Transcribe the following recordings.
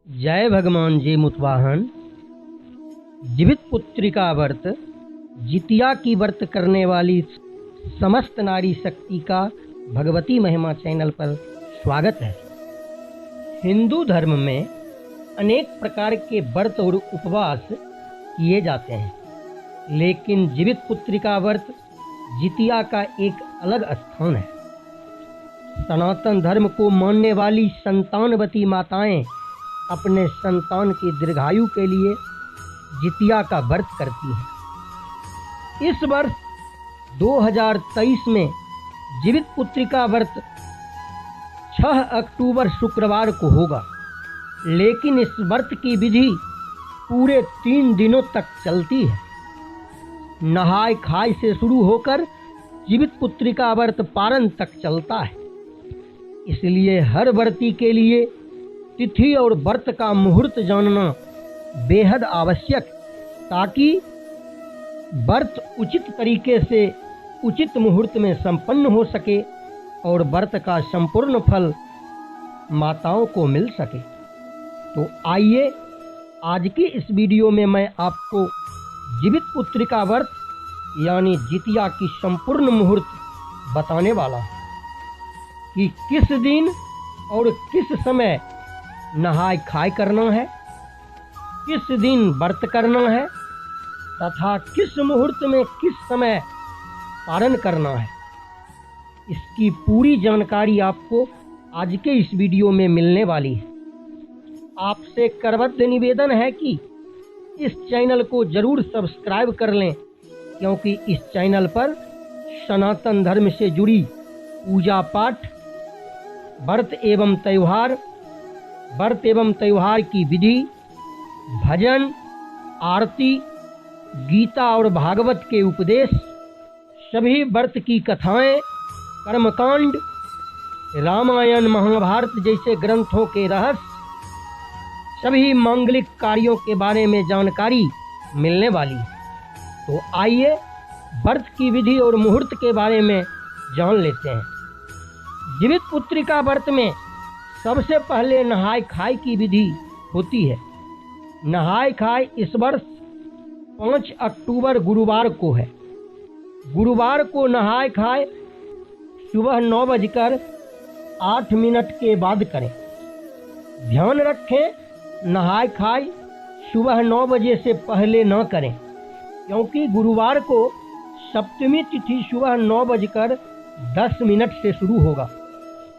जय भगवान जी मुतवाहन। जीवित पुत्री का व्रत, जितिया की व्रत करने वाली समस्त नारी शक्ति का भगवती महिमा चैनल पर स्वागत है। हिंदू धर्म में अनेक प्रकार के व्रत और उपवास किए जाते हैं, लेकिन जीवित पुत्री का व्रत जितिया का एक अलग स्थान है। सनातन धर्म को मानने वाली संतानवती माताएं अपने संतान की दीर्घायु के लिए जितिया का व्रत करती हैं। इस वर्ष 2023 में जीवित पुत्री का व्रत 6 अक्टूबर शुक्रवार को होगा, लेकिन इस व्रत की विधि पूरे 3 दिनों तक चलती है। नहाय खाय से शुरू होकर जीवित पुत्री का व्रत पारण तक चलता है। इसलिए हर व्रती के लिए तिथि और व्रत का मुहूर्त जानना बेहद आवश्यक, ताकि व्रत उचित तरीके से उचित मुहूर्त में संपन्न हो सके और व्रत का संपूर्ण फल माताओं को मिल सके। तो आइए आज की इस वीडियो में मैं आपको जीवित पुत्री का व्रत यानी जितिया की संपूर्ण मुहूर्त बताने वाला हूँ कि किस दिन और किस समय नहाय खाय करना है, किस दिन व्रत करना है तथा किस मुहूर्त में किस समय पारण करना है। इसकी पूरी जानकारी आपको आज के इस वीडियो में मिलने वाली है। आपसे करबद्ध निवेदन है कि इस चैनल को जरूर सब्सक्राइब कर लें, क्योंकि इस चैनल पर सनातन धर्म से जुड़ी पूजा पाठ, व्रत एवं त्योहार की विधि, भजन, आरती, गीता और भागवत के उपदेश, सभी व्रत की कथाएं, कर्मकांड, रामायण महाभारत जैसे ग्रंथों के रहस्य, सभी मांगलिक कार्यों के बारे में जानकारी मिलने वाली है। तो आइए व्रत की विधि और मुहूर्त के बारे में जान लेते हैं। जीवित पुत्री का व्रत में सबसे पहले नहाय खाय की विधि होती है। नहाय खाय इस वर्ष 5 अक्टूबर गुरुवार को है। गुरुवार को नहाय खाय सुबह 9:08 के बाद करें। ध्यान रखें, नहाय खाय सुबह 9 बजे से पहले न करें, क्योंकि गुरुवार को सप्तमी तिथि सुबह 9:10 से शुरू होगा।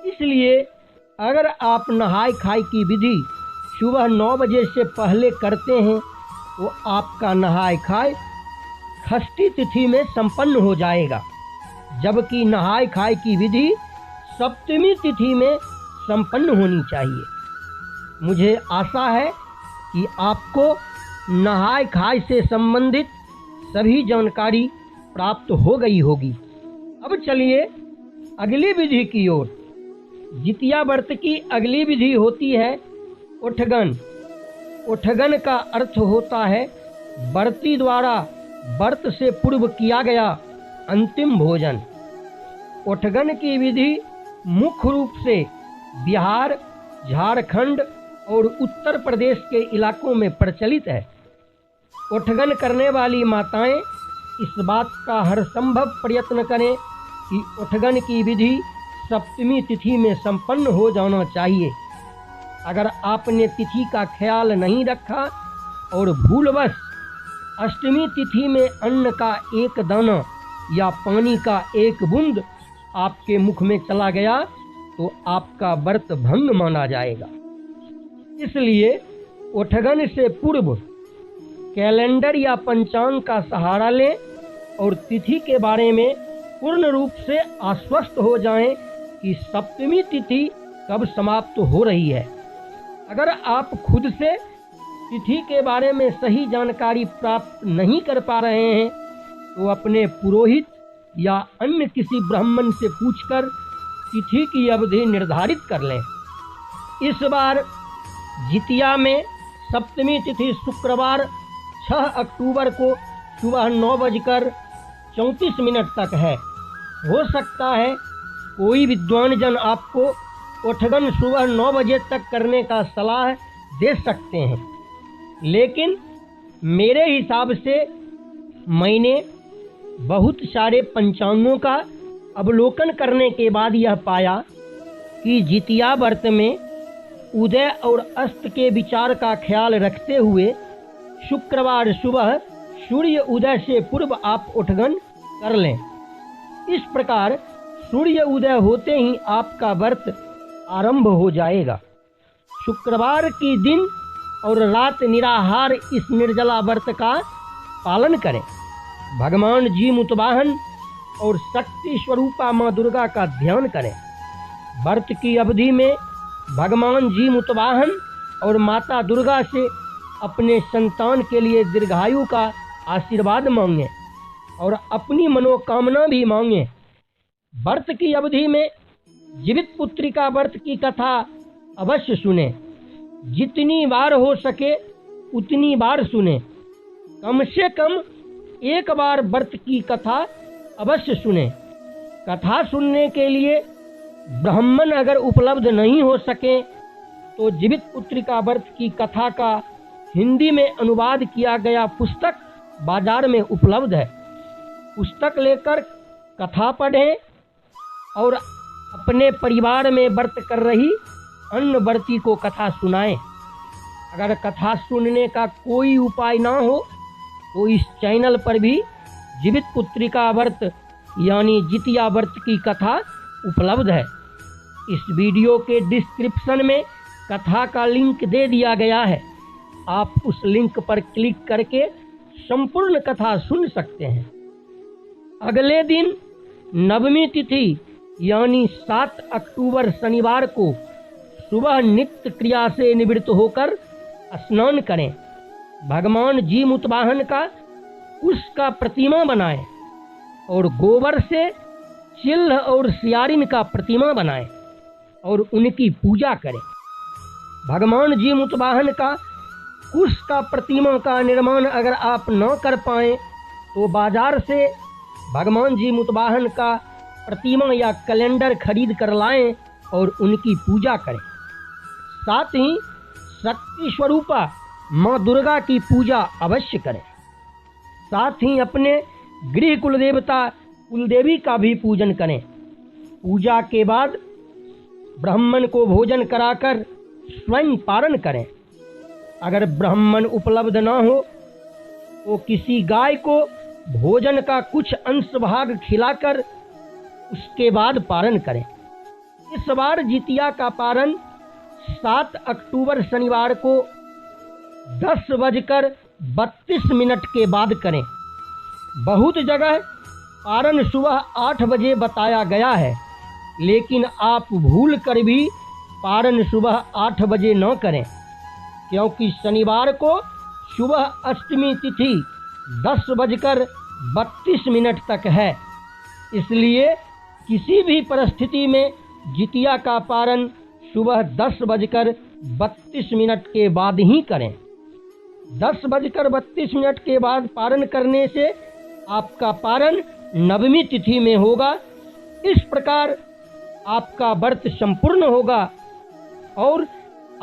इसलिए अगर आप नहाय खाय की विधि सुबह 9 बजे से पहले करते हैं तो आपका नहाय खाय षष्ठी तिथि में संपन्न हो जाएगा, जबकि नहाय खाय की विधि सप्तमी तिथि में संपन्न होनी चाहिए। मुझे आशा है कि आपको नहाय खाय से संबंधित सभी जानकारी प्राप्त हो गई होगी। अब चलिए अगली विधि की ओर। जितिया व्रत की अगली विधि होती है उठगन। उठगन का अर्थ होता है व्रती द्वारा व्रत से पूर्व किया गया अंतिम भोजन। उठगन की विधि मुख्य रूप से बिहार, झारखंड और उत्तर प्रदेश के इलाकों में प्रचलित है। उठगन करने वाली माताएं इस बात का हर संभव प्रयत्न करें कि उठगन की विधि सप्तमी तिथि में संपन्न हो जाना चाहिए। अगर आपने तिथि का ख्याल नहीं रखा और भूलवश अष्टमी तिथि में अन्न का एक दाना या पानी का एक बूंद आपके मुख में चला गया तो आपका व्रत भंग माना जाएगा। इसलिए उठगन से पूर्व कैलेंडर या पंचांग का सहारा लें और तिथि के बारे में पूर्ण रूप से आश्वस्त हो जाएं कि सप्तमी तिथि कब समाप्त हो रही है। अगर आप खुद से तिथि के बारे में सही जानकारी प्राप्त नहीं कर पा रहे हैं तो अपने पुरोहित या अन्य किसी ब्राह्मण से पूछकर तिथि की अवधि निर्धारित कर लें। इस बार जितिया में सप्तमी तिथि शुक्रवार 6 अक्टूबर को सुबह 9:34 तक है। हो सकता है कोई विद्वान जन आपको उठगन सुबह 9 बजे तक करने का सलाह दे सकते हैं, लेकिन मेरे हिसाब से मैंने बहुत सारे पंचांगों का अवलोकन करने के बाद यह पाया कि जितिया व्रत में उदय और अस्त के विचार का ख्याल रखते हुए शुक्रवार सुबह सूर्य उदय से पूर्व आप उठगन कर लें। इस प्रकार सूर्य उदय होते ही आपका व्रत आरंभ हो जाएगा। शुक्रवार के दिन और रात निराहार इस निर्जला व्रत का पालन करें। भगवान जी मुतवाहन और शक्ति स्वरूपा माँ दुर्गा का ध्यान करें। व्रत की अवधि में भगवान जी मुतवाहन और माता दुर्गा से अपने संतान के लिए दीर्घायु का आशीर्वाद मांगें और अपनी मनोकामना भी मांगें। व्रत की अवधि में जीवित पुत्रिका व्रत की कथा अवश्य सुने। जितनी बार हो सके उतनी बार सुने। कम से कम एक बार व्रत की कथा अवश्य सुने। कथा सुनने के लिए ब्राह्मण अगर उपलब्ध नहीं हो सके तो जीवित पुत्रिका व्रत की कथा का हिंदी में अनुवाद किया गया पुस्तक बाजार में उपलब्ध है। पुस्तक लेकर कथा पढ़ें और अपने परिवार में व्रत कर रही अन्य व्रती को कथा सुनाएं। अगर कथा सुनने का कोई उपाय ना हो तो इस चैनल पर भी जीवित पुत्रिका व्रत यानी जितिया व्रत की कथा उपलब्ध है। इस वीडियो के डिस्क्रिप्शन में कथा का लिंक दे दिया गया है। आप उस लिंक पर क्लिक करके संपूर्ण कथा सुन सकते हैं। अगले दिन नवमी तिथि यानी 7 अक्टूबर शनिवार को सुबह नित्य क्रिया से निवृत्त होकर स्नान करें। भगवान जी मुतवाहन का उसका प्रतिमा बनाएं और गोबर से चिल्ह और सियारिन का प्रतिमा बनाएं और उनकी पूजा करें। भगवान जी मुतवाहन का कुश का प्रतिमा का निर्माण अगर आप न कर पाएं तो बाजार से भगवान जी मुतवाहन का प्रतिमा या कैलेंडर खरीद कर लाएं और उनकी पूजा करें। साथ ही शक्ति स्वरूपा माँ दुर्गा की पूजा अवश्य करें। साथ ही अपने गृह कुलदेवता कुलदेवी का भी पूजन करें। पूजा के बाद ब्राह्मण को भोजन कराकर स्वयं पारण करें। अगर ब्राह्मण उपलब्ध न हो तो किसी गाय को भोजन का कुछ अंश भाग खिलाकर उसके बाद पारण करें। इस बार जितिया का पारण 7 अक्टूबर शनिवार को 10:32 के बाद करें। बहुत जगह पारण सुबह 8 बजे बताया गया है, लेकिन आप भूल कर भी पारण सुबह 8 बजे न करें, क्योंकि शनिवार को सुबह अष्टमी तिथि 10:32 तक है। इसलिए किसी भी परिस्थिति में जितिया का पारण सुबह 10:32 के बाद ही करें। 10:32 के बाद पारण करने से आपका पारण नवमी तिथि में होगा। इस प्रकार आपका व्रत संपूर्ण होगा और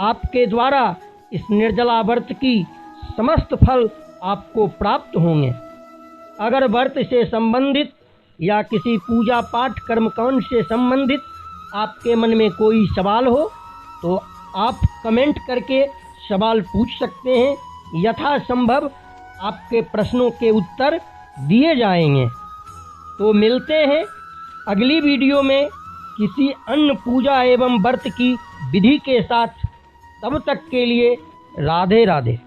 आपके द्वारा इस निर्जला व्रत की समस्त फल आपको प्राप्त होंगे। अगर व्रत से संबंधित या किसी पूजा पाठ कर्मकांड से संबंधित आपके मन में कोई सवाल हो तो आप कमेंट करके सवाल पूछ सकते हैं। यथासंभव आपके प्रश्नों के उत्तर दिए जाएंगे। तो मिलते हैं अगली वीडियो में किसी अन्य पूजा एवं व्रत की विधि के साथ। तब तक के लिए राधे राधे।